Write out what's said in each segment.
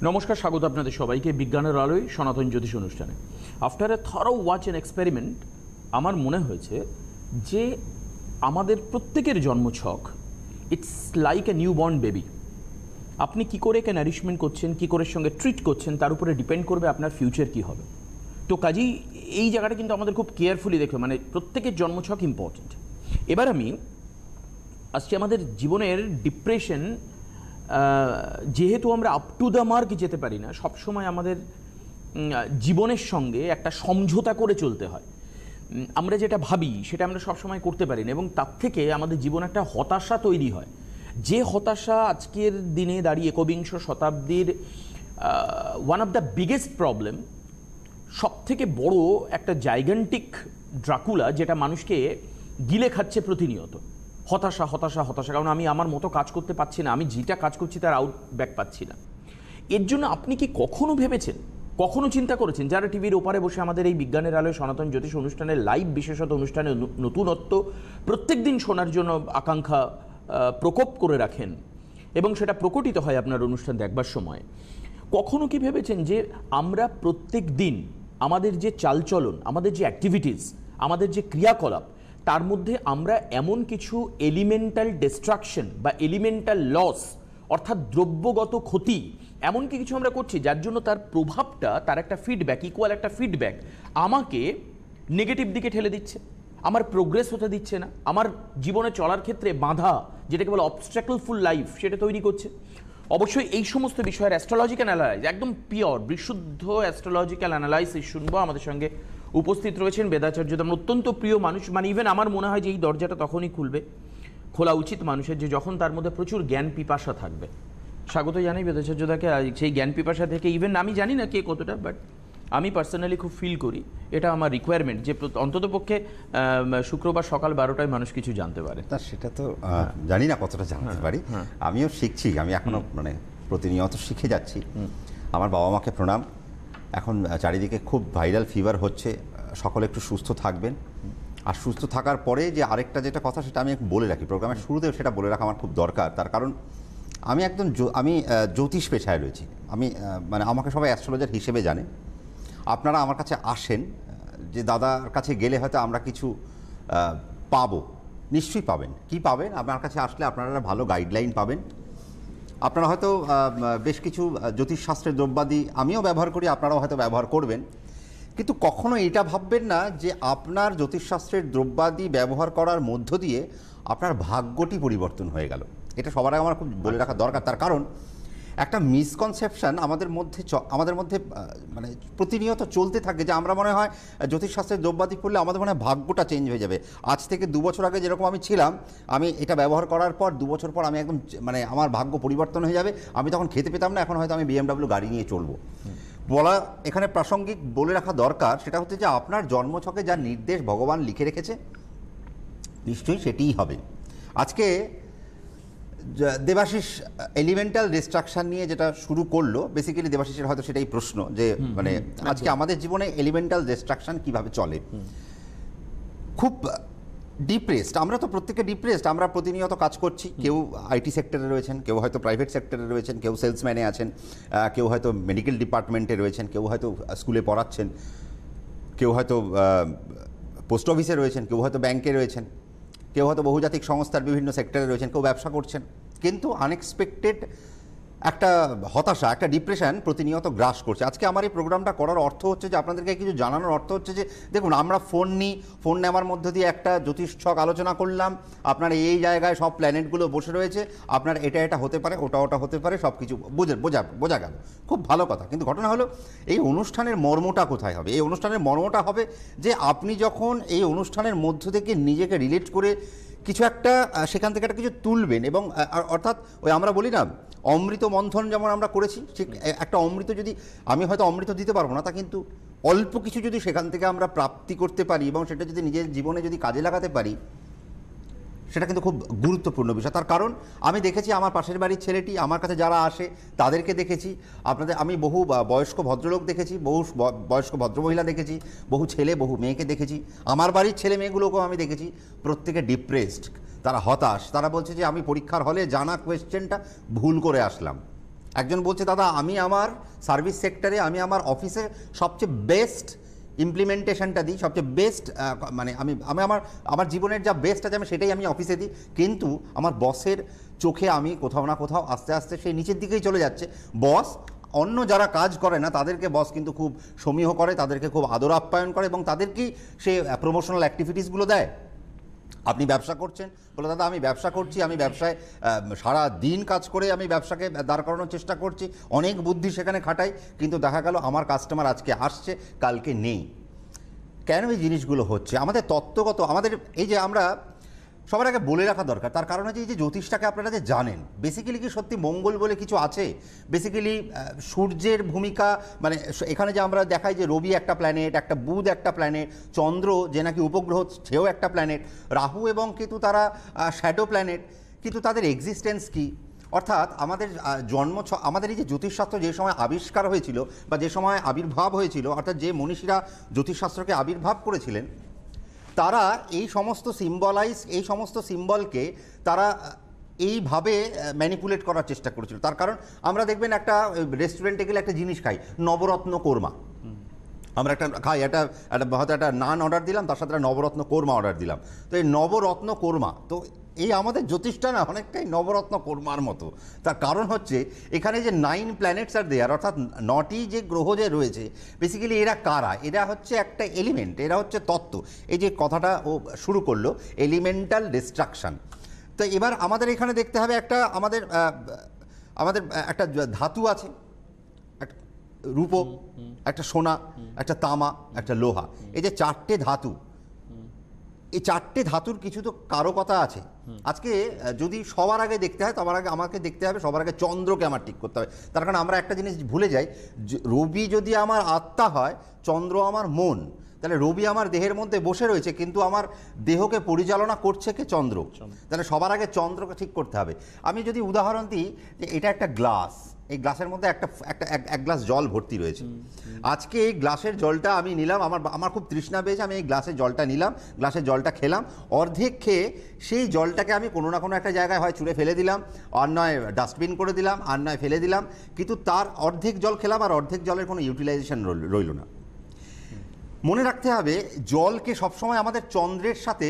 নমস্কার, স্বাগত আপনাদের সবাইকে বিজ্ঞানের আলোয় সনাতন জ্যোতিষ অনুষ্ঠানে। After a thorough watch and experiment আমার মনে হয়েছে যে আমাদের প্রত্যেকের জন্মছক it's like a new born baby. আপনি কী করে একে নারিশমেন্ট করছেন, কী করে সঙ্গে ট্রিট করছেন, তার উপরে ডিপেন্ড করবে আপনার ফিউচার কী হবে। তো কাজেই এই জায়গাটা কিন্তু আমাদের খুব কেয়ারফুলি দেখবে, মানে প্রত্যেকের জন্মছক ইম্পর্টেন্ট। এবার আমি আজকে আমাদের জীবনের ডিপ্রেশন, যেহেতু আমরা আপ টু দ্য মার্ক যেতে পারি না, সবসময় আমাদের জীবনের সঙ্গে একটা সমঝোতা করে চলতে হয়। আমরা যেটা ভাবি সেটা আমরা সবসময় করতে পারি না, এবং তার থেকে আমাদের জীবনে একটা হতাশা তৈরি হয়। যে হতাশা আজকের দিনে দাঁড়িয়ে একবিংশ শতাব্দীর one of the biggest problem, সব থেকে বড় একটা জাইগান্টিক ড্রাকুলা, যেটা মানুষকে গিলে খাচ্ছে প্রতিনিয়ত। হতাশা হতাশা হতাশা, কারণ আমি আমার মতো কাজ করতে পারছি না, আমি যেটা কাজ করছি তার আউটব্যাক পাচ্ছি না। এর জন্য আপনি কি কখনো ভেবেছেন, কখনো চিন্তা করেছেন, যারা টিভির ওপারে বসে আমাদের এই বিজ্ঞানের আলোয় সনাতন জ্যোতিষ অনুষ্ঠানের লাইভ বিশেষত অনুষ্ঠানে নতুনত্ব প্রত্যেক দিন শোনার জন্য আকাঙ্ক্ষা প্রকোপ করে রাখেন এবং সেটা প্রকটিত হয় আপনার অনুষ্ঠান দেখবার সময়, কখনো কি ভেবেছেন যে আমরা প্রত্যেক দিন আমাদের যে চালচলন, আমাদের যে অ্যাক্টিভিটিস, আমাদের যে ক্রিয়াকলাপ, তার মধ্যে আমরা এমন কিছু এলিমেন্টাল ডিস্ট্রাকশন বা এলিমেন্টাল লস, অর্থাৎ দ্রব্যগত ক্ষতি, এমন কি কিছু আমরা করছি যার জন্য তার প্রভাবটা, তার একটা ফিডব্যাক, ইকুয়াল একটা ফিডব্যাক আমাকে নেগেটিভ দিকে ঠেলে দিচ্ছে, আমার প্রোগ্রেস হতে দিচ্ছে না, আমার জীবনে চলার ক্ষেত্রে বাধা, যেটাকে বলে অবস্ট্রাকলফুল লাইফ, সেটা তৈরি করছে। অবশ্যই এই সমস্ত বিষয়ের অ্যাস্ট্রোলজিক্যাল অ্যানালাইজ, একদম পিওর বিশুদ্ধ অ্যাস্ট্রোলজিক্যাল অ্যানালাইসিস শুনবো। আমাদের সঙ্গে উপস্থিত রয়েছেন বেদাচার্য, আমার অত্যন্ত প্রিয় মানুষ। মানে ইভেন আমার মনে হয় যে এই দরজাটা তখনই খোলা উচিত মানুষের, যে যখন তার মধ্যে প্রচুর জ্ঞান পিপাসা থাকবে। স্বাগত জানাই বেদাচার্যদাকে। সেই জ্ঞান পিপাসা থেকে ইভেন আমি জানি না কে কতটা, বাট আমি পার্সোনালি খুব ফিল করি এটা আমার রিকোয়ারমেন্ট, যে অন্ততপক্ষে শুক্রবার সকাল 12টায় মানুষ কিছু জানতে পারে। তা সেটা তো জানি না কতটা জানতে পারি, আমিও শিখছি, আমি এখনো মানে প্রতিনিয়ত শিখে যাচ্ছি। আমার বাবা মাকে প্রণাম। এখন চারিদিকে খুব ভাইরাল ফিভার হচ্ছে, সকলে একটু সুস্থ থাকবেন। আর সুস্থ থাকার পরে যে আরেকটা যেটা কথা, সেটা আমি বলে রাখি প্রোগ্রামের শুরুতেও, সেটা বলে রাখা আমার খুব দরকার। তার কারণ আমি আমি জ্যোতিষ পেশায় রয়েছি। আমি মানে আমাকে সবাই অ্যাস্ট্রোলজার হিসেবে জানে। আপনারা আমার কাছে আসেন যে দাদার কাছে গেলে হয়তো আমরা কিছু পাবো, নিশ্চয়ই পাবেন। কি পাবেন? আপনার কাছে আসলে আপনারা ভালো গাইডলাইন পাবেন। আপনারা হয়তো বেশ কিছু জ্যোতিষশাস্ত্রের দ্রব্যাদি আমিও ব্যবহার করি, আপনারাও হয়তো ব্যবহার করবেন, কিন্তু কখনো এটা ভাববেন না যে আপনার জ্যোতিষশাস্ত্রের দ্রব্যাদি ব্যবহার করার মধ্য দিয়ে আপনার ভাগ্যটি পরিবর্তন হয়ে গেল। এটা সবার আগে আমার খুব বলে রাখা দরকার। তার কারণ একটা মিসকনসেপশন আমাদের মধ্যে মানে প্রতিনিয়ত চলতে থাকে, যে আমরা মনে হয় জ্যোতিষশাস্ত্রের দ্রব্যাদি পড়লে আমাদের মনে হয় ভাগ্যটা চেঞ্জ হয়ে যাবে। আজ থেকে 2 বছর আগে যেরকম আমি ছিলাম, আমি এটা ব্যবহার করার পর 2 বছর পর আমি একদম মানে আমার ভাগ্য পরিবর্তন হয়ে যাবে। আমি তখন খেতে পেতাম না, এখন হয়তো আমি BMW গাড়ি নিয়ে চলবো। বলা এখানে প্রাসঙ্গিক বলে রাখা দরকার, সেটা হচ্ছে যে আপনার জন্মছকে যা নির্দেশ ভগবান লিখে রেখেছে নিশ্চয়ই সেটিই হবে। আজকে দেবাশিস এলিমেন্টাল ডিস্ট্রাকশন নিয়ে যেটা শুরু করলো, বেসিক্যালি দেবাশিসের হয়তো সেটাই প্রশ্ন, যে মানে আজকে আমাদের জীবনে এলিমেন্টাল ডিস্ট্রাকশন কিভাবে চলে। খুব ডিপ্রেসড, আমরা তো প্রত্যেকে ডিপ্রেসড। আমরা প্রতিনিয়ত কাজ করছি, কেউ আইটি সেক্টরে রয়েছেন, কেউ হয়তো প্রাইভেট সেক্টরে রয়েছেন, কেউ সেলসম্যানে আছেন, কেউ হয়তো মেডিকেল ডিপার্টমেন্টে রয়েছেন, কেউ হয়তো স্কুলে পড়াচ্ছেন, কেউ হয়তো পোস্ট অফিসে রয়েছেন, কেউ হয়তো ব্যাংকে রয়েছেন, কেউ হয়তো বহুজাতিক সংস্থার বিভিন্ন সেক্টরে রয়েছেন, কেউ ব্যবসা করছেন। কিন্তু আনএক্সপেক্টেড একটা হতাশা, একটা ডিপ্রেশন প্রতিনিয়ত গ্রাস করছে। আজকে আমার এই প্রোগ্রামটা করার অর্থ হচ্ছে যে আপনাদেরকে কিছু জানানোর অর্থ হচ্ছে যে দেখুন, আমরা ফোন নিই, ফোন নেওয়ার মধ্য দিয়ে একটা জ্যোতিষ ছক আলোচনা করলাম, আপনার এই জায়গায় সব প্ল্যানেটগুলো বসে রয়েছে, আপনার এটা হতে পারে, ওটা হতে পারে, সব কিছু বোঝা গেল, খুব ভালো কথা। কিন্তু ঘটনা হলো, এই অনুষ্ঠানের মর্মটা কোথায় হবে? এই অনুষ্ঠানের মর্মটা হবে যে আপনি যখন এই অনুষ্ঠানের মধ্য থেকে নিজেকে রিলেট করে কিছু একটা সেখান থেকে একটা কিছু তুলবেন, এবং অর্থাৎ ওই আমরা বলি না অমৃত মন্থন যেমন আমরা করেছি, ঠিক একটা অমৃত যদি আমি হয়তো অমৃত দিতে পারবো না, তা কিন্তু অল্প কিছু যদি সেখান থেকে আমরা প্রাপ্তি করতে পারি এবং সেটা যদি নিজের জীবনে যদি কাজে লাগাতে পারি, সেটা কিন্তু খুব গুরুত্বপূর্ণ বিষয়। তার কারণ আমি দেখেছি আমার পাশের বাড়ির ছেলেটি, আমার কাছে যারা আসে তাদেরকে দেখেছি, আমি বহু বয়স্ক ভদ্রলোক দেখেছি, বহু বয়স্ক ভদ্রমহিলা দেখেছি, বহু ছেলে বহু মেয়েকে দেখেছি, আমার বাড়ির ছেলে মেয়েগুলোকেও আমি দেখেছি, প্রত্যেকে ডিপ্রেসড, তারা হতাশ। তারা বলছে যে আমি পরীক্ষার হলে জানা কোয়েশ্চেনটা ভুল করে আসলাম, একজন বলছে দাদা আমি আমার সার্ভিস সেক্টরে আমি আমার অফিসে সবচেয়ে বেস্ট ইমপ্লিমেন্টেশনটা দিই, সবচেয়ে বেস্ট মানে আমি আমি আমার আমার জীবনের যা বেস্ট আছে আমি সেটাই আমি অফিসে দিই, কিন্তু আমার বসের চোখে আমি কোথাও না কোথাও আস্তে আস্তে সেই নিচের দিকেই চলে যাচ্ছে। বস অন্য যারা কাজ করে না তাদেরকে বস কিন্তু খুব সমীহ করে, তাদেরকে খুব আদর আপ্যায়ন করে এবং তাদেরকেই সে প্রমোশনাল অ্যাক্টিভিটিসগুলো দেয়। আপনি ব্যবসা করছেন, বলে দাদা আমি ব্যবসা করছি, আমি ব্যবসায় সারা দিন কাজ করে আমি ব্যবসাকে দাঁড় করানোর চেষ্টা করছি, অনেক বুদ্ধি সেখানে খাটাই, কিন্তু দেখা গেল আমার কাস্টমার আজকে আসছে কালকে নেই। কেন এই জিনিসগুলো হচ্ছে? আমাদের তত্ত্বগত, আমাদের এই যে আমরা সবার আগে বলে রাখা দরকার, তার কারণ হচ্ছে এই যে জ্যোতিষটাকে আপনারা যে জানেন, বেসিক্যালি কি সত্যি মঙ্গল বলে কিছু আছে? বেসিক্যালি সূর্যের ভূমিকা, মানে এখানে যে আমরা দেখাই যে রবি একটা প্ল্যানেট, একটা বুধ একটা প্ল্যানেট, চন্দ্র যে নাকি উপগ্রহ সেও একটা প্ল্যানেট, রাহু এবং কেতু তারা শ্যাডো প্ল্যানেট, কিন্তু তাদের এক্সিস্টেন্স কি? অর্থাৎ আমাদের আমাদের এই যে জ্যোতিষশাস্ত্র যে সময় আবিষ্কার হয়েছিল বা যে সময় আবির্ভাব হয়েছিল, অর্থাৎ যে মনীষীরা জ্যোতিষশাস্ত্রকে আবির্ভাব করেছিলেন, তারা এই সমস্ত সিম্বলকে তারা এইভাবে ম্যানিপুলেট করার চেষ্টা করেছিল। তার কারণ আমরা দেখবেন একটা রেস্টুরেন্টে গেলে একটা জিনিস খাই, নবরত্ন কোরমা, আমরা একটা খাই, হয়তো একটা নান অর্ডার দিলাম, তার সাথে একটা নবরত্ন কোরমা অর্ডার দিলাম। তো এই নবরত্ন কোরমা, তো এই আমাদের জ্যোতিষটা না অনেকটাই নবরত্ন কোরমার মতো। তার কারণ হচ্ছে এখানে যে 9 প্ল্যানেটস আর দেয়ার, অর্থাৎ 9টি যে গ্রহ যে রয়েছে, বেসিক্যালি এরা কারা? এরা হচ্ছে একটা এলিমেন্ট, এরা হচ্ছে তত্ত্ব। এই যে কথাটা ও শুরু করলো, এলিমেন্টাল ডিস্ট্রাকশন। তো এবার আমাদের এখানে দেখতে হবে একটা আমাদের একটা ধাতু আছে, একটা রূপো, একটা সোনা, একটা তামা, একটা লোহা, এই যে 4টে ধাতু, এই 4টে ধাতুর কিছু তো কারকতা আছে। আজকে যদি সবার আগে দেখতে হয়, সবার আগে আমাকে দেখতে হবে, সবার আগে চন্দ্রকে আমার ঠিক করতে হবে। তার কারণ আমরা একটা জিনিস ভুলে যাই, রবি যদি আমার আত্মা হয়, চন্দ্র আমার মন, তাহলে রবি আমার দেহের মধ্যে বসে রয়েছে, কিন্তু আমার দেহকে পরিচালনা করছে কে? চন্দ্র। তাহলে সবার আগে চন্দ্রকে ঠিক করতে হবে। আমি যদি উদাহরণ দিই যে এটা একটা গ্লাস, এই গ্লাসের মধ্যে এক গ্লাস জল ভর্তি রয়েছে। আজকে এই গ্লাসের জলটা আমি নিলাম, আমার খুব তৃষ্ণা পেয়েছে, আমি এই গ্লাসের জলটা নিলাম, গ্লাসের জলটা খেলাম, অর্ধেক খেয়ে সেই জলটাকে আমি কোনো না কোনো একটা জায়গায় হয় ছুঁড়ে ফেলে দিলাম, আর নয় ডাস্টবিন করে দিলাম, আর নয় ফেলে দিলাম, কিন্তু তার অর্ধেক জল খেলাম আর অর্ধেক জলের কোনো ইউটিলাইজেশন রইল না। মনে রাখতে হবে জলকে সবসময় আমাদের চন্দ্রের সাথে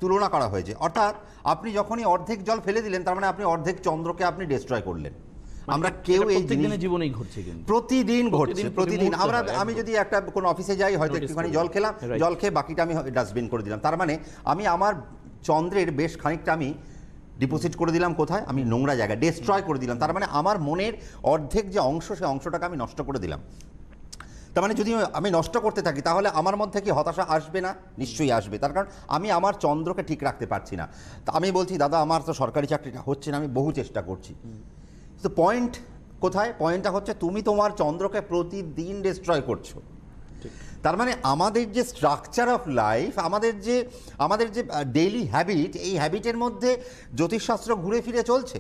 তুলনা করা হয়েছে, অর্থাৎ আপনি যখনই অর্ধেক জল ফেলে দিলেন তার মানে আপনি অর্ধেক চন্দ্রকে আপনি ডিস্ট্রয় করলেন। আমরা কেউ এই জীবনেই ঘটছে, কিন্তু প্রতিদিন ঘটছে, প্রতিদিন। আমি যদি একটা কোনো অফিসে যাই, হয়তো একটুখানি জল খেলাম, জল খেয়ে বাকিটা আমি ডাস্টবিন করে দিলাম, তার মানে আমি আমার চন্দ্রের বেশ খানিকটা আমি ডিপোজিট করে দিলাম কোথায়? আমি নোংরা জায়গায়, ডিস্ট্রয় করে দিলাম। তার মানে আমার মনের অর্ধেক যে অংশ, সেই অংশটাকে আমি নষ্ট করে দিলাম। তার মানে যদি আমি নষ্ট করতে থাকি তাহলে আমার মধ্যে কি হতাশা আসবে না? নিশ্চয়ই আসবে। তার কারণ আমি আমার চন্দ্রকে ঠিক রাখতে পারছি না। তা আমি বলছি দাদা আমার তো সরকারি চাকরিটা হচ্ছে না, আমি বহু চেষ্টা করছি। তো পয়েন্ট কোথায়? পয়েন্টটা হচ্ছে তুমি তোমার চন্দ্রকে প্রতিদিন ডিস্ট্রয় করছো। তার মানে আমাদের যে স্ট্রাকচার অফ লাইফ, আমাদের যে ডেইলি হ্যাবিট, এই হ্যাবিটের মধ্যে জ্যোতিষশাস্ত্র ঘুরে ফিরে চলছে।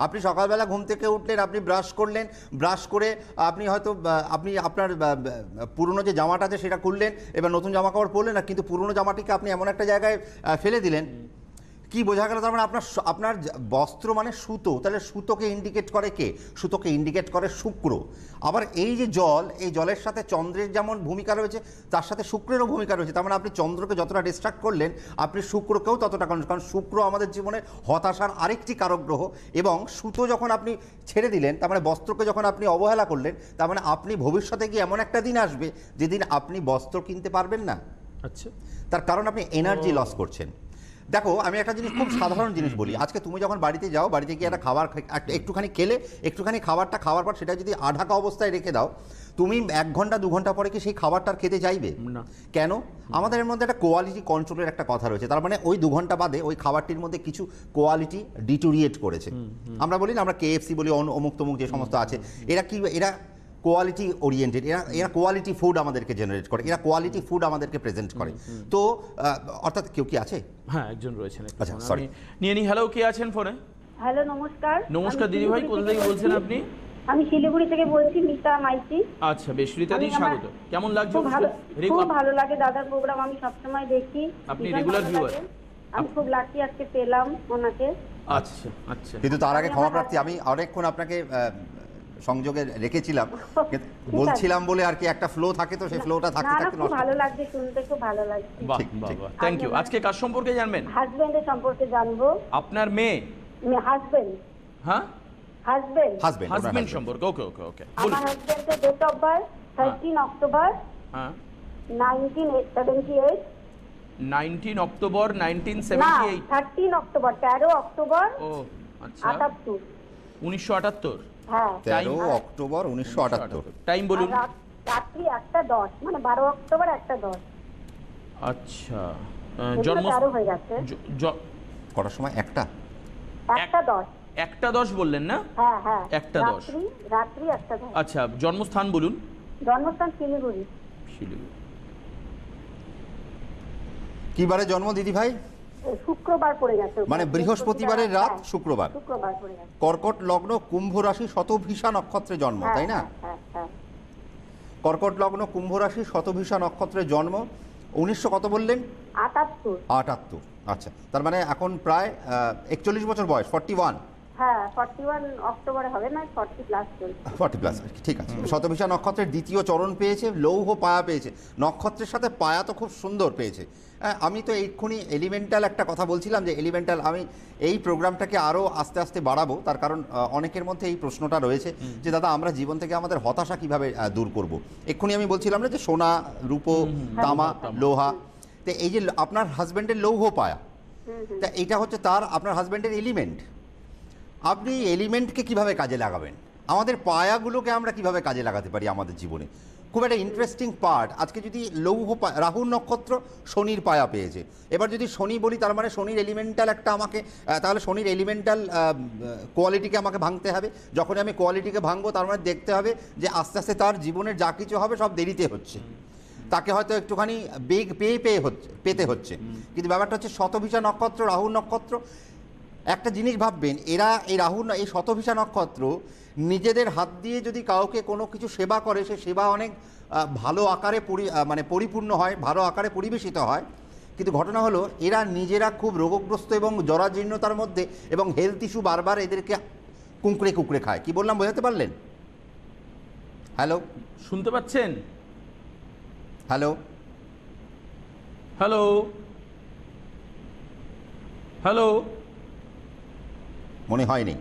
আপনি সকালবেলা ঘুম থেকে উঠলেন, আপনি ব্রাশ করলেন, ব্রাশ করে আপনি হয়তো আপনি আপনার পুরনো যে জামাটা আছে সেটা খুললেন, এবার নতুন জামা কাপড় পরলেন না, কিন্তু পুরনো জামাটিকে আপনি এমন একটা জায়গায় ফেলে দিলেন। কি বোঝা গেল? তার মানে আপনার বস্ত্র মানে সুতো, তাহলে সুতোকে ইন্ডিকেট করে কে? সুতোকে ইন্ডিকেট করে শুক্র। আবার এই যে জল, এই জলের সাথে চন্দ্রের যেমন ভূমিকা রয়েছে, তার সাথে শুক্রেরও ভূমিকা রয়েছে। তার মানে আপনি চন্দ্রকে যতটা ডিস্ট্রাক্ট করলেন, আপনি শুক্রকেও ততটা করেন, কারণ শুক্র আমাদের জীবনে হতাশার আরেকটি কারক গ্রহ। এবং সুতো যখন আপনি ছেড়ে দিলেন, তার মানে বস্ত্রকে যখন আপনি অবহেলা করলেন, তার মানে আপনি ভবিষ্যতে গিয়ে এমন একটা দিন আসবে যেদিন আপনি বস্ত্র কিনতে পারবেন না। আচ্ছা, তার কারণ আপনি এনার্জি লস করছেন। দেখো আমি একটা জিনিস, খুব সাধারণ জিনিস বলি। আজকে তুমি যখন বাড়িতে যাও, বাড়িতে গিয়ে একটা খাবার একটুখানি খেলে, একটুখানি খাবারটা খাওয়ার পর সেটা যদি আঢাকা অবস্থায় রেখে দাও, তুমি 1 ঘন্টা 2 ঘন্টা পরে কি সেই খাবারটা খেতে চাইবে না? কেন? আমাদের মধ্যে একটা কোয়ালিটি কন্ট্রোলের একটা কথা রয়েছে। তার মানে ওই 2 ঘন্টা বাদে ওই খাবারটির মধ্যে কিছু কোয়ালিটি ডিটোরিয়েট করেছে। আমরা বলি না, আমরা KFC বলি, অমুক তমুক যে সমস্ত আছে, এরা কোয়ালিটি ওরিয়েন্টেড, এরা কোয়ালিটি ফুড আমাদেরকে জেনারেট করে, এরা কোয়ালিটি ফুড আমাদেরকে প্রেজেন্ট করে। তো অর্থাৎ কেউ কি আছে? হ্যাঁ, একজন রয়েছেন। আচ্ছা, সরি, নিয়ে নি। হ্যালো, কে আছেন ফোনে? হ্যালো, নমস্কার। নমস্কার দিদি ভাই, কোথা থেকে বলছেন আপনি? আমি শিলিগুড়ি থেকে বলছি, মিতা মাইতি। আচ্ছা, বেশ, রীতা দি স্বাগত। কেমন লাগছে? খুব ভালো লাগে দাদার প্রোগ্রাম, আমি সবসময় দেখি। আপনি রেগুলার ভিউয়ার? আমি খুব লাকি আজকে পেলাম ওনাকে। আচ্ছা আচ্ছা। কিন্তু তার আগে ক্ষমা প্রার্থী, আমি অনেকক্ষণ আপনাকে সংযোগে রেখেছিলাম, কিন্তু আছে। বলছিলাম বলে আর কি একটা ফ্লো থাকে, তো সেই ফ্লোটা না থাকতে না, থাকতে খুব নষ্ট। ভালো লাগছে শুনতে, খুব ভালো লাগছে। বাহ ঠিক, বাহ ঠিক। বাহ, থ্যাংক ইউ। আজকে কার সম্পর্কে জানবেন? হাজবেন্ডের সম্পর্কে জানবো। আপনার মেয়ে? হাজবেন্ড হ্যাঁ, হাজবেন্ড হাজবেন্ড, হাজবেন্ড সম্পর্কে। ওকে ওকে ওকে, আমার বলুন। হাজবেন্ডের ডেট অফ বার্থ 13 অক্টোবর হ্যাঁ, 1978। 19 অক্টোবর না, 1978। 13 অক্টোবর, 13 অক্টোবর ও আচ্ছা, 78। 1978। হ্যাঁ। 13 অক্টোবর 1978। টাইম বলুন। আর রাত্রি 1:10, মানে 12 অক্টোবর 1:10। আচ্ছা, জন্ম জন্ম 13 হয়ে যাচ্ছে। কটার সময়? একটা 1:10। 1:10 বললেন না? হ্যাঁ হ্যাঁ, 1:10। রাত্রি 1:10। আচ্ছা, জন্মস্থান বলুন। জন্মস্থান শিলিগুড়ি। শিলিগুড়ি। কি বারে জন্ম দিদি ভাই? শুক্রবার পড়ে গেছে। মানে বৃহস্পতিবারের রাত, হ্যাঁ, শুক্রবার। শুক্রবার পড়ে গেছে। কর্কট লগ্ন, কুম্ভ রাশি, শতভিষা নক্ষত্রে জন্ম, হ্যাঁ, তাই না? হ্যাঁ, হ্যাঁ। কর্কট লগ্ন, কুম্ভ রাশি, শতভিষা নক্ষত্রে জন্ম। 1900 কত বললেন? 78। 78। আচ্ছা, তার মানে এখন প্রায় 41 বছর বয়স, 41। হ্যাঁ, 41 অক্টোবরে হবে, না 40 প্লাস চলছে। 40 প্লাস, ঠিক আছে। শতভিষা নক্ষত্রের দ্বিতীয় চরণ পেয়েছে, লৌহ পায়া পেয়েছে। নক্ষত্রের সাথে পায়া তো খুব সুন্দর পেয়েছে। হ্যাঁ, আমি তো এইক্ষুনি এলিমেন্টাল একটা কথা বলছিলাম, যে এলিমেন্টাল আমি এই প্রোগ্রামটাকে আরও আস্তে আস্তে বাড়াবো, তার কারণ অনেকের মধ্যে এই প্রশ্নটা রয়েছে যে দাদা আমরা জীবন থেকে আমাদের হতাশা কিভাবে দূর করব। এক্ষুনি আমি বলছিলাম না যে সোনা, রূপো, তামা, লোহা, তো এই যে আপনার হাজব্যান্ডের লৌহ পায়া, তা এইটা হচ্ছে তার, আপনার হাজব্যান্ডের এলিমেন্ট। আপনি এলিমেন্টকে কিভাবে কাজে লাগাবেন, আমাদের পায়াগুলোকে আমরা কিভাবে কাজে লাগাতে পারি আমাদের জীবনে, খুব একটা ইন্টারেস্টিং পার্ট। আজকে যদি লৌহ রাহুর নক্ষত্র শনির পায়া পেয়েছে, এবার যদি শনি বলি তার মানে শনির এলিমেন্টাল একটা আমাকে, তাহলে শনির এলিমেন্টাল কোয়ালিটিকে আমাকে ভাঙতে হবে। যখনই আমি কোয়ালিটিকে ভাঙবো তার মানে দেখতে হবে যে আস্তে আস্তে তার জীবনের যা কিছু হবে সব দেরিতে হচ্ছে, তাকে হয়তো একটুখানি বেগ পেতে হচ্ছে। কিন্তু ব্যাপারটা হচ্ছে শতভিষা নক্ষত্র, রাহুর নক্ষত্র। একটা জিনিস ভাববেন, এরা এই এই শতভিষা নক্ষত্র নিজেদের হাত দিয়ে যদি কাউকে কোনো কিছু সেবা করে, সে সেবা অনেক ভালো আকারে মানে পরিপূর্ণ হয়, ভালো আকারে পরিবেশিত হয়। কিন্তু ঘটনা হলো এরা নিজেরা খুব রোগগ্রস্ত এবং জরাজীর্ণতার মধ্যে, এবং হেলথ ইস্যু বারবার এদেরকে কুঁকড়ে কুঁকড়ে খায়। কি বললাম, বোঝাতে পারলেন? হ্যালো, শুনতে পাচ্ছেন? হ্যালো, হ্যালো, হ্যালো, মনে হয়নি।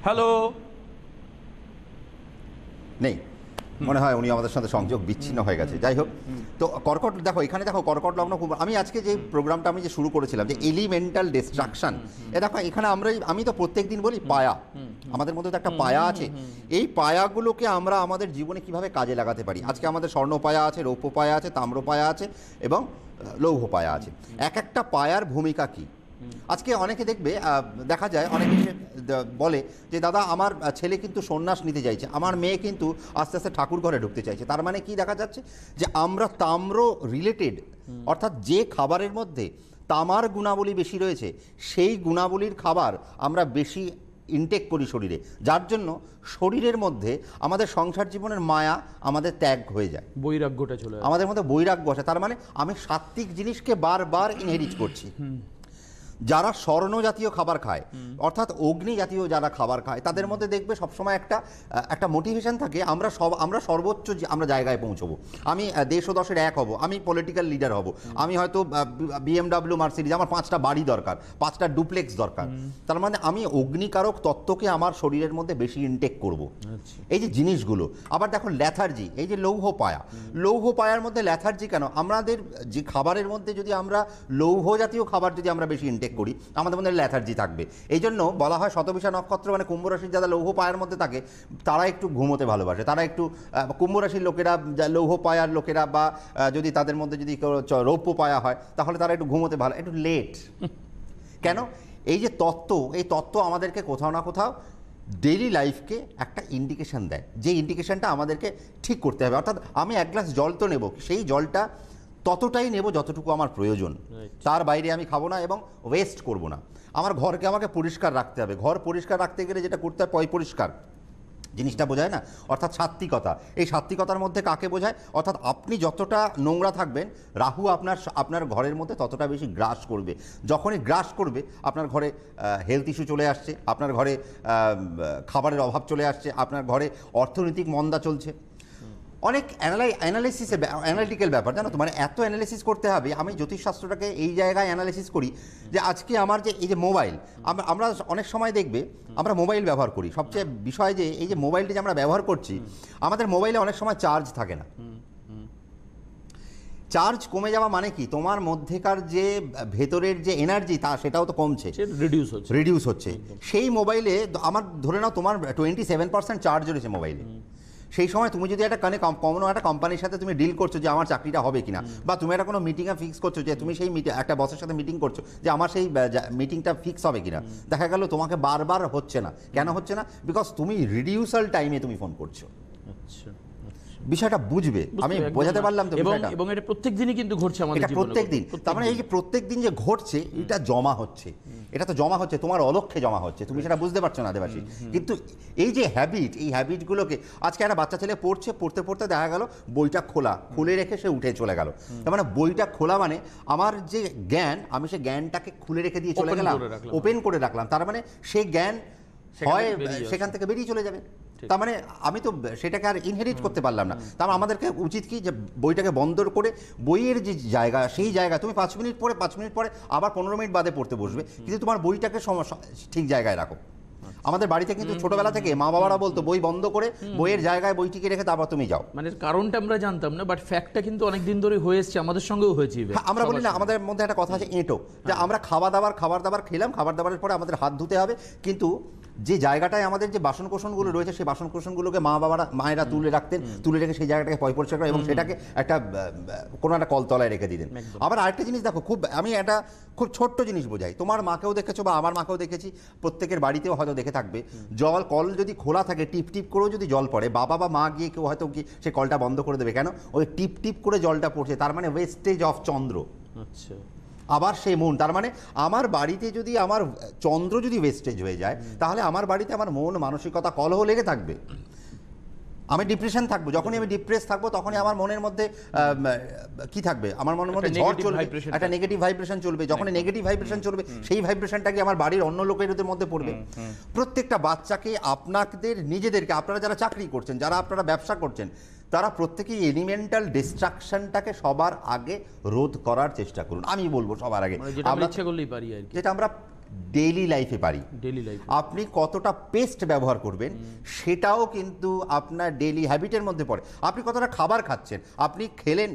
হ্যালো, নেই, মনে হয় উনি আমাদের সাথে সংযোগ বিচ্ছিন্ন হয়ে গেছে। যাই হোক, তো কর্কট, দেখো এখানে দেখো কর্কট লগ্ন, আমি আজকে যে প্রোগ্রামটা আমি যে শুরু করেছিলাম যে এলিমেন্টাল ডিস্ট্রাকশন, দেখো এখানে আমি তো প্রত্যেক দিন বলি পায়া, আমাদের মধ্যে তো একটা পায়া আছে। এই পায়াগুলোকে আমরা আমাদের জীবনে কিভাবে কাজে লাগাতে পারি। আজকে আমাদের স্বর্ণ পায়া আছে, রৌপ্য পায়া আছে, তাম্র পায়া আছে এবং লৌহ পায়া আছে। এক একটা পায়ার ভূমিকা কি। আজকে অনেকে দেখবে, দেখা যায় অনেকে বলে যে দাদা আমার ছেলে কিন্তু সন্ন্যাস নিতে চাইছে, আমার মেয়ে কিন্তু আস্তে আস্তে ঠাকুর ঘরে ঢুকতে চাইছে। তার মানে কি দেখা যাচ্ছে যে আমরা তাম্র রিলেটেড, অর্থাৎ যে খাবারের মধ্যে তামার গুণাবলী বেশি রয়েছে সেই গুণাবলীর খাবার আমরা বেশি ইনটেক করি শরীরে, যার জন্য শরীরের মধ্যে আমাদের সংসার জীবনের মায়া আমাদের ত্যাগ হয়ে যায়, বৈরাগ্যটা চলে আসে, আমাদের মধ্যে বৈরাগ্য আসে। তার মানে আমি সাত্ত্বিক জিনিসকে বারবার ইনহেরিট করছি। যারা স্বর্ণ জাতীয় খাবার খায়, অর্থাৎ অগ্নি জাতীয় যারা খাবার খায়, তাদের মধ্যে দেখবে সবসময় একটা মোটিভেশন থাকে, আমরা সর্বোচ্চ আমরা জায়গায় পৌঁছবো, আমি দেশ ও দশের এক হব, আমি পলিটিক্যাল লিডার হব, আমি হয়তো BMW মার্সিডিজ, আমার 5টা বাড়ি দরকার, 5টা ডুপ্লেক্স দরকার। তার মানে আমি অগ্নিকারক তত্ত্বকে আমার শরীরের মধ্যে বেশি ইনটেক করব। এই যে জিনিসগুলো। আবার দেখো ল্যাথার্জি, এই যে লৌহ পায়া, লৌহ পায়ার মধ্যে ল্যাথার্জি কেন? আমাদের যে খাবারের মধ্যে যদি আমরা লৌহ জাতীয় খাবার যদি আমরা বেশি ইনটেক করি, আমাদের মধ্যে ল্যাথার্জি থাকবে। এই জন্য বলা হয় শতভিষা নক্ষত্র মানে কুম্ভ রাশির যারা লৌহ পায়ার মধ্যে থাকে তারা একটু ঘুমোতে ভালোবাসে, তারা একটু কুম্ভ রাশির লোকেরা, লৌহ পায়ার লোকেরা, বা যদি তাদের মধ্যে যদি রৌপ্য পায়া হয় তাহলে তারা একটু ঘুমোতে ভালো, একটু লেট। কেন? এই যে তত্ত্ব, এই তত্ত্ব আমাদেরকে কোথাও না কোথাও ডেইলি লাইফকে একটা ইন্ডিকেশন দেয়, যে ইন্ডিকেশনটা আমাদেরকে ঠিক করতে হবে। অর্থাৎ আমি এক গ্লাস জল তো নেব, সেই জলটা ততটাই নেব যতটুকু আমার প্রয়োজন, তার বাইরে আমি খাবো না এবং ওয়েস্ট করব না। আমার ঘরকে আমাকে পরিষ্কার রাখতে হবে, ঘর পরিষ্কার রাখতে গেলে যেটা করতে হয় পরিষ্কার, জিনিসটা বোঝায় না, অর্থাৎ সাত্ত্বিকতা। এই সাত্ত্বিকতার মধ্যে কাকে বোঝায়? অর্থাৎ আপনি যতটা নোংরা থাকবেন, রাহু আপনার ঘরের মধ্যে ততটা বেশি গ্রাস করবে। যখনই গ্রাস করবে আপনার ঘরে হেলথ ইস্যু চলে আসছে, আপনার ঘরে খাবারের অভাব চলে আসছে, আপনার ঘরে অর্থনৈতিক মন্দা চলছে। অনেক অ্যানালিটিক্যাল ব্যাপার, জানো তো, মানে এত অ্যানালিসিস করতে হবে। আমি জ্যোতিষশাস্ত্রটাকে এই জায়গায় অ্যানালিসিস করি যে আজকে আমার যে এই যে মোবাইল, আমরা অনেক সময় দেখবে আমরা মোবাইল ব্যবহার করি, সবচেয়ে বিষয় যে এই যে মোবাইলটি যে আমরা ব্যবহার করছি, আমাদের মোবাইলে অনেক সময় চার্জ থাকে না। চার্জ কমে যাওয়া মানে কি? তোমার মধ্যেকার যে ভেতরের যে এনার্জি সেটাও তো কমছে, রিডিউস হচ্ছে। সেই মোবাইলে আমার ধরে নাও তোমার 27% চার্জ রয়েছে মোবাইলে। সেই সময় তুমি যদি কোনো একটা কোম্পানির সাথে তুমি ডিল করছো যে আমার চাকরিটা হবে কিনা, বা তুমি একটা কোনো মিটিংয়ে ফিক্স করছো যে তুমি সেই একটা বসের সাথে মিটিং করছো যে আমার সেই মিটিংটা ফিক্স হবে কিনা, দেখা গেল তোমাকে বারবার হচ্ছে না। কেন হচ্ছে না? বিকজ তুমি রিডিউসাল টাইমে তুমি ফোন করছো। বিষয়টা বুঝবে, আমি বোঝাতে পারলাম তো বিষয়টা? এবং এটা প্রত্যেকদিনই কিন্তু ঘটছে আমাদের জীবনে, প্রত্যেকদিন। তার মানে এই যে প্রত্যেকদিন যে ঘটছে, এটা জমা হচ্ছে, এটা তো জমা হচ্ছে, তোমার অলক্ষ্যে জমা হচ্ছে, তুমি সেটা বুঝতে পারছো না দেবাশী। কিন্তু এই যে হ্যাবিট, এই হ্যাবিটগুলোকে আজকে একটা বাচ্চা ছেলে পড়তে পড়তে দেখা গেল বইটা খুলে রেখে সে উঠে চলে গেল। তার মানে বইটা খোলা মানে আমার যে জ্ঞান, আমি সেই জ্ঞানটাকে খুলে রেখে দিয়ে চলে গেলাম, ওপেন করে রাখলাম। তার মানে সেই জ্ঞান হয় সেখান থেকে বেরিয়ে চলে যাবে। তার মানে আমি তো সেটাকে আর ইনহেরিট করতে পারলাম না। তার মানে আমাদেরকে উচিত কি যে বইটাকে বন্ধ করে বইয়ের যে জায়গা, সেই জায়গা তুমি 5 মিনিট পরে আবার 15 মিনিট বাদে পড়তে বসবে, কিন্তু তোমার বইটাকে ঠিক জায়গায় রাখো। আমাদের বাড়িতে কিন্তু ছোটবেলা থেকে মা বাবারা বলতো বই বন্ধ করে বইয়ের জায়গায় বইটিকে রেখে তারপর তুমি যাও। মানে কারণটা আমরা জানতাম না, বাট ফ্যাক্টটা কিন্তু অনেকদিন ধরে হয়ে এসেছে, আমাদের সঙ্গেও হয়েছে। আমরা বলি না, আমাদের মধ্যে একটা কথা আছে এঁটো, যে আমরা খাবার দাবার খেলাম, খাবার দাবারের পরে আমাদের হাত ধুতে হবে, কিন্তু যে জায়গাটায় আমাদের যে বাসনকোসনগুলো রয়েছে সেই বাসনকোসনগুলোকে মায়েরা তুলে রেখে সেই জায়গাটাকে পরিষ্কার করে এবং সেটাকে একটা কোনো একটা কলতলায় রেখে দিতেন। আবার আরেকটা জিনিস দেখো, আমি একটা খুব ছোট্ট জিনিস বোঝাই, তোমার মাকেও দেখেছো বা আমার মাকেও দেখেছি, প্রত্যেকের বাড়িতেও হয়তো দেখে থাকবে, কল যদি খোলা থাকে টিপ টিপ করেও যদি জল পড়ে, বাবা বা মা গিয়ে কেউ হয়তো কি সে কলটা বন্ধ করে দেবে। কেন? ওই টিপ টিপ করে জলটা পড়ছে, তার মানে ওয়েস্টেজ অফ চন্দ্র। আচ্ছা, আবার সেই মন, তার মানে আমার বাড়িতে যদি আমার চন্দ্র যদি ওয়েস্টেজ হয়ে যায়, তাহলে আমার বাড়িতে আমার মন মানসিকতা কলহ লেগে থাকবে, আমি ডিপ্রেশন থাকবো। যখনই আমি ডিপ্রেস থাকবো তখনই আমার মনের মধ্যে কি থাকবে? আমার মনের মধ্যে ঝড় চলবে, একটা নেগেটিভ ভাইব্রেশন চলবে। যখনই নেগেটিভ ভাইব্রেশন চলবে, সেই ভাইব্রেশনটা কি আমার বাড়ির অন্য লোকের মধ্যে পড়বে। প্রত্যেকটা বাচ্চাকে, আপনাদের নিজেদেরকে, আপনারা যারা চাকরি করছেন, যারা আপনারা ব্যবসা করছেন, তারা প্রত্যেকেই এলিমেন্টাল ডিস্ট্রাকশনটাকে সবার আগে রোধ করার চেষ্টা করুন। আমি বলবো সবার আগে, যেটা আমরা ডেইলি লাইফে পারি। আপনি কতটা পেস্ট ব্যবহার করবেন সেটাও কিন্তু আপনার ডেইলি হ্যাবিটের মধ্যে পড়ে। আপনি কতটা খাবার খাচ্ছেন, আপনি খেলেন,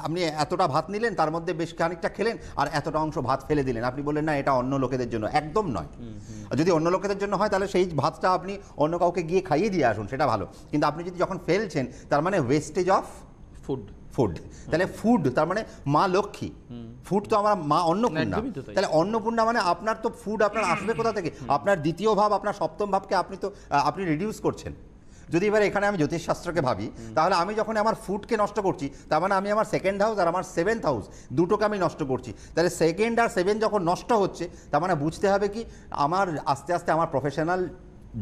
আপনি এতটা ভাত নিলেন, তার মধ্যে বেশ খানিকটা খেলেন আর এতটা অংশ ভাত ফেলে দিলেন, আপনি বললেন না এটা অন্য লোকেদের জন্য। একদম নয়। যদি অন্য লোকেদের জন্য হয় তাহলে সেই ভাতটা আপনি অন্য কাউকে গিয়ে খাইয়ে দিয়ে আসুন, সেটা ভালো। কিন্তু আপনি যদি যখন ফেলছেন, তার মানে ওয়েস্টেজ অফ ফুড। তাহলে ফুড তার মানে মা লক্ষ্মী, ফুড তো আমার মা অন্নপূর্ণা। তাহলে অন্নপূর্ণা মানে আপনার তো ফুড আপনার আসবে কোথা থেকে? আপনার দ্বিতীয় ভাব, আপনার সপ্তম ভাবকে আপনি রিডিউস করছেন। যদি এবার এখানে আমি জ্যোতিষশাস্ত্রকে ভাবি, তাহলে আমি যখন আমার ফুডকে নষ্ট করছি, তার মানে আমি আমার সেকেন্ড হাউস আর আমার 7th হাউস দুটোকে আমি নষ্ট করছি। তাহলে 2 আর 7 যখন নষ্ট হচ্ছে, তার মানে বুঝতে হবে কি আমার আস্তে আস্তে আমার প্রফেশনাল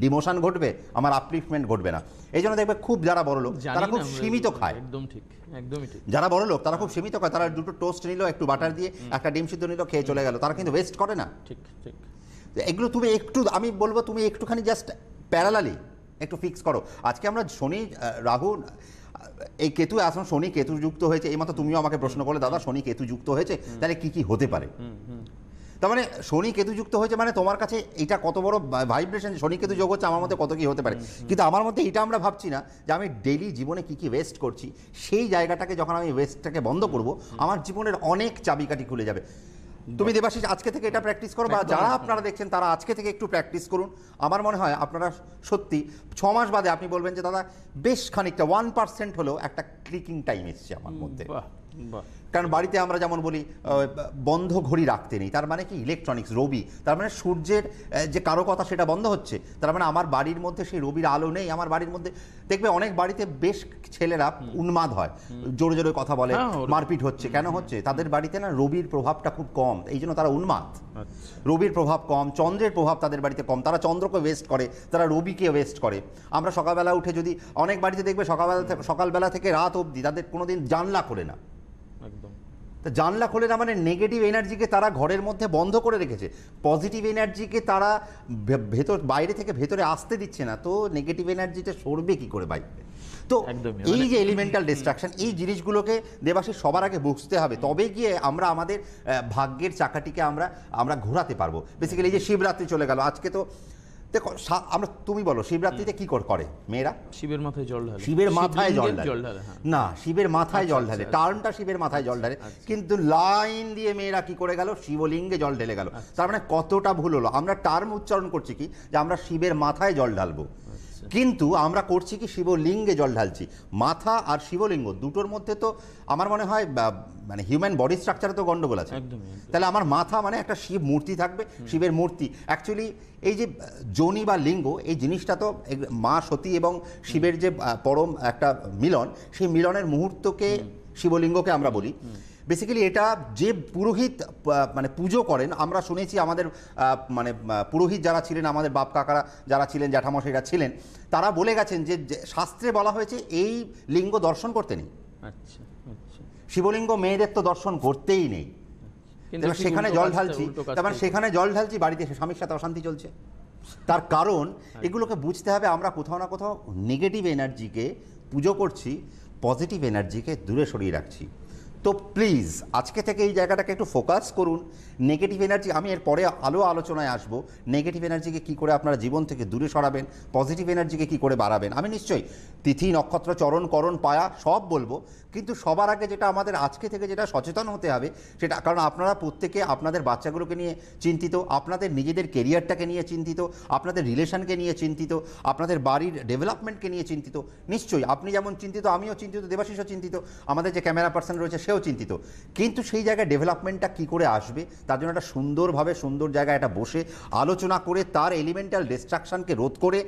ডিমোশন ঘটবে, আমার আপলিফমেন্ট ঘটবে না। এই জন্য দেখবে খুব যারা বড় লোক তারা খুব সীমিত খায়। একদমই ঠিক। যারা বড় লোক তারা খুব সীমিত খায়, তারা দুটো টোস্ট নিল, একটু বাটার দিয়ে একটা ডিম সিদ্ধ নিল, খেয়ে চলে গেল, তারা কিন্তু ওয়েস্ট করে না। ঠিক। এগুলো তুমি একটু, আমি বলবো তুমি একটুখানি জাস্ট প্যারালালি একটু ফিক্স করো। আজকে আমরা শনি রাহু এই কেতু, আসুন শনি কেতু যুক্ত হয়েছে, এই মতো তুমিও আমাকে প্রশ্ন করলে দাদা শনি কেতু যুক্ত হয়েছে, তাহলে কি হতে পারে? তার মানে শনি কেতু যুক্ত হয়েছে মানে তোমার কাছে এটা কত বড় ভাইব্রেশন, শনি কেতু যোগ হচ্ছে, আমার মধ্যে কত কি হতে পারে। কিন্তু আমার মধ্যে এটা আমরা ভাবছি না যে আমি ডেইলি জীবনে কি ওয়েস্ট করছি। সেই জায়গাটাকে যখন আমি ওয়েস্টটাকে বন্ধ করব, আমার জীবনের অনেক চাবিকাঠি খুলে যাবে। তুমি দেবাশিস আজকে থেকে এটা প্র্যাকটিস করো, বা যারা আপনারা দেখছেন তারা আজকে থেকে একটু প্র্যাকটিস করুন। আমার মনে হয় আপনারা সত্যি 6 মাস বাদে আপনি বলবেন যে দাদা বেশ খানিকটা 1% হলেও একটা ক্লিকিং টাইম এসছে আমার মধ্যে। বাহ। কারণ বাড়িতে আমরা যেমন বলি বন্ধ ঘড়ি রাখতে নেই, তার মানে কি ইলেকট্রনিক্স, রবি, তার মানে সূর্যের যে কারকতা সেটা বন্ধ হচ্ছে, তার মানে আমার বাড়ির মধ্যে সেই রবির আলো নেই। আমার বাড়ির মধ্যে দেখবে অনেক বাড়িতে বেশ ছেলেরা উন্মাদ হয়, জোরে জোরে কথা বলে, মারপিট হচ্ছে। কেন হচ্ছে? তাদের বাড়িতে না রবির প্রভাবটা খুব কম, এই জন্য তারা উন্মাদ। রবির প্রভাব কম, চন্দ্রের প্রভাব তাদের বাড়িতে কম, তারা চন্দ্রকে ওয়েস্ট করে, তারা রবিকে ওয়েস্ট করে। আমরা সকালবেলা উঠে যদি অনেক বাড়িতে দেখবে সকালবেলা থেকে রাত অবধি তাদের কোনোদিন জানলা খোলে না। একদম। তো জানলা খোলে না মানে নেগেটিভ এনার্জিকে তারা ঘরের মধ্যে বন্ধ করে রেখেছে, পজিটিভ এনার্জিকে তারা বাইরে থেকে ভেতরে আসতে দিচ্ছে না। তো নেগেটিভ এনার্জিটা সরবে কি করে বাইরে? তো এই যে এলিমেন্টাল ডিস্ট্রাকশন, এই জিনিসগুলোকে দেবাশিস সবার আগে বুঝতে হবে, তবে গিয়ে আমরা আমাদের ভাগ্যের চাকাটিকে আমরা ঘোরাতে পারবো। বেসিক্যালি এই যে শিবরাত্রি চলে গেল, আজকে তো দেখো আমরা, তুমি বলো শিবরাত্রিতে কি করে মেয়েরা? শিবের মাথায় জল ঢালে। শিবের মাথায় জল ঢালে না, শিবের মাথায় জল ঢালে, আচ্ছা। টার্নটা শিবের মাথায় জল ঢালে, কিন্তু লাইন দিয়ে মেয়েরা কি করে গেল? শিবলিঙ্গে জল ঢেলে গেল। তার মানে কতটা ভুল হলো? আমরা টার্ম উচ্চারণ করছি কি যে আমরা শিবের মাথায় জল ঢালবো, কিন্তু আমরা করছি কি শিবলিঙ্গে জল ঢালছি। মাথা আর শিবলিঙ্গ দুটোর মধ্যে তো আমার মনে হয় মানে হিউম্যান বডি স্ট্রাকচারে তো গন্ডগোল আছে। তাহলে আমার মাথা মানে একটা শিব মূর্তি থাকবে, শিবের মূর্তি। অ্যাকচুয়ালি এই যে যোনি বা লিঙ্গ, এই জিনিসটা তো মা সতী এবং শিবের যে পরম একটা মিলন, সেই মিলনের মুহূর্তকে শিবলিঙ্গকে আমরা বলি। বেসিক্যালি এটা যে পুরোহিত মানে পুজো করেন, আমরা শুনেছি আমাদের মানে পুরোহিত যারা ছিলেন, আমাদের বাপ কাকারা যারা ছিলেন, জ্যাঠামশাইরা ছিলেন, তারা বলে গেছেন যে শাস্ত্রে বলা হয়েছে এই লিঙ্গ দর্শন করতে নেই। আচ্ছা আচ্ছা। শিবলিঙ্গ মেয়েদের তো দর্শন করতেই নেই। এবার সেখানে জল ঢালছি, তারপর সেখানে জল ঢালছি, বাড়িতে এসে স্বামীর সাথে অশান্তি চলছে। তার কারণ এগুলোকে বুঝতে হবে, আমরা কোথাও না কোথাও নেগেটিভ এনার্জিকে পুজো করছি, পজিটিভ এনার্জিকে দূরে সরিয়ে রাখছি। তো প্লিজ আজকে থেকে এই জায়গাটাকে একটু ফোকাস করুন। নেগেটিভ এনার্জি, আমি এর পরে আলোচনায় আসবো, নেগেটিভ এনার্জিকে কী করে আপনারা জীবন থেকে দূরে সরাবেন, পজিটিভ এনার্জিকে কী করে বাড়াবেন। আমি নিশ্চয়ই তিথি, নক্ষত্র, চরণ, করণ, পায়া সব বলবো, কিন্তু সবার আগে যেটা আমাদের আজকে থেকে যেটা সচেতন হতে হবে সেটা, কারণ আপনারা প্রত্যেকে আপনাদের বাচ্চাগুলোকে নিয়ে চিন্তিত, আপনাদের নিজেদের কেরিয়ারটাকে নিয়ে চিন্তিত, আপনাদের রিলেশনকে নিয়ে চিন্তিত, আপনাদের বাড়ির ডেভেলপমেন্টকে নিয়ে চিন্তিত। নিশ্চয়ই আপনি যেমন চিন্তিত, আমিও চিন্তিত, দেবাশিসও চিন্তিত, আমাদের যে ক্যামেরা পার্সন রয়েছে সেও চিন্তিত। কিন্তু সেই জায়গায় ডেভেলপমেন্টটা কী করে আসবে, তার জন্য একটা সুন্দরভাবে সুন্দর জায়গায় একটা বসে আলোচনা করে তার এলিমেন্টাল ডিস্ট্রাকশনকে রোধ করে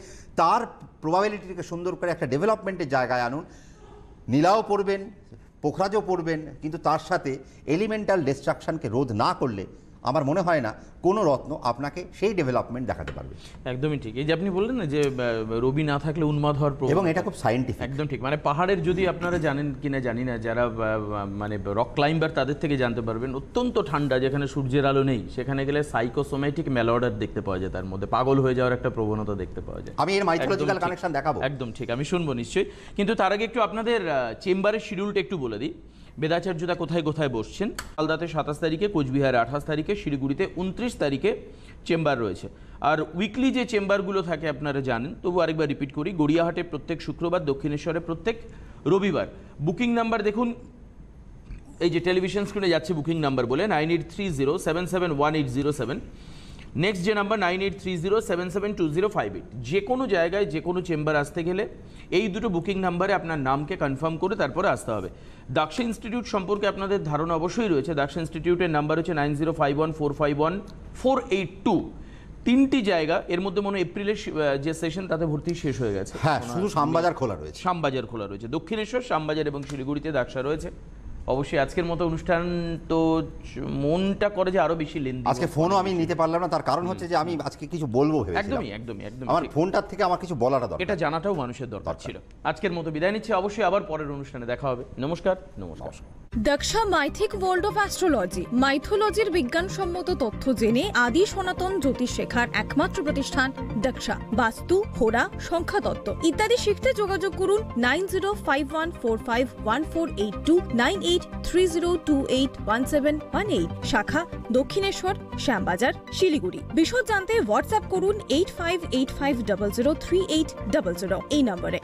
তার প্রবাবিলিটিকে সুন্দর করে একটা ডেভেলপমেন্টের জায়গায় আনুন। নীলাও পড়বেন, পোখরাজও পড়বেন, কিন্তু তার সাথে এলিমেন্টাল ডিস্ট্রাকশনকে রোধ না করলে আমার মনে হয় না কোনো রত্ন আপনাকে সেই ডেভেলপমেন্ট দেখাতে পারবে। একদমই ঠিক। এই যে আপনি বললেন না যে রবি না থাকলে উন্মাদ হওয়ার প্রবণতা, এবং এটা খুব সায়েন্টিফিক। একদম ঠিক। মানে পাহাড়ের, যদি আপনারা জানেন কিনা জানি না, যারা মানে রক ক্লাইম্বার তাদের থেকে জানতে পারবেন, অত্যন্ত ঠান্ডা যেখানে সূর্যের আলো নেই, সেখানে গেলে সাইকোসোম্যাটিক ম্যালঅর্ডার দেখতে পাওয়া যায়, তার মধ্যে পাগল হয়ে যাওয়ার একটা প্রবণতা দেখতে পাওয়া যায়। আমি এর মাইথোলজিক্যাল কানেকশন দেখাবো। একদম ঠিক, আমি শুনবো নিশ্চয়ই। কিন্তু তার আগে একটু আপনাদের চেম্বারের শিডিউলটা একটু বলে দিই। বেদাচার্যদা কোথায় কোথায় বসছেন? মালদাতে 27 তারিখে, কোচবিহারে 28 তারিখে, শিলিগুড়িতে 29 তারিখে চেম্বার রয়েছে। আর উইকলি যে চেম্বারগুলো থাকে আপনারা জানেন, তবু আরেকবার রিপিট করি। গড়িয়াহাটে প্রত্যেক শুক্রবার, দক্ষিণেশ্বরে প্রত্যেক রবিবার। বুকিং নাম্বার দেখুন, এই যে টেলিভিশন স্ক্রিনে যাচ্ছে বুকিং নাম্বার বলে 9830771807। নেক্সট যে নাম্বার 9830772058। যে কোনো জায়গায় যে কোনো চেম্বার আসতে গেলে এই দুটো বুকিং নাম্বারে আপনার নামকে কনফার্ম করে তারপরে আসতে হবে। দাক্ষ ইনস্টিটিউট সম্পর্কে আপনাদের ধারণা অবশ্যই রয়েছে। দাক্ষ ইনস্টিটিউটের নাম্বার হচ্ছে 9051451482। 3টি জায়গা, এর মধ্যে মনে হয় এপ্রিলের যে সেশন তাতে ভর্তি শেষ হয়ে গেছে। হ্যাঁ, শুধু শ্যামবাজার খোলা রয়েছে। শ্যামবাজার খোলা রয়েছে, দক্ষিণেশ্বর, শ্যামবাজার এবং শিলিগুড়িতে দাক্ষা রয়েছে। অবশ্যই আজকের মতো অনুষ্ঠান তো মনটা করে যে আরো বেশি লেনদেন। আজকে ফোনও আমি নিতে পারলাম না, তার কারণ হচ্ছে যে আমি আজকে কিছু বলবো ভেবেছিলাম। একদমই আমার ফোনটার থেকে আমার কিছু বলাটা দরকার, এটা জানাটাও মানুষের দরকার ছিল। আজকের মতো বিদায় নিচ্ছি, অবশ্যই আবার পরের অনুষ্ঠানে দেখা হবে। নমস্কার। দক্ষা মাইথিক ওয়ার্ল্ড অফ অ্যাস্ট্রোলজি, মাইথোলজির বিজ্ঞানসম্মত তথ্য জেনে আদি সনাতন জ্যোতিষ শেখার একমাত্র প্রতিষ্ঠান দক্ষা। বাস্তু, হোরা, সংখ্যাতত্ত্ব ইত্যাদি শিখতে যোগাযোগ করুন 9051451482, 9830281718, শাখা দক্ষিণেশ্বর, শ্যামবাজার, শিলিগুড়ি। বিশদ জানতে হোয়াটসঅ্যাপ করুন 8585003800 এই নম্বরে।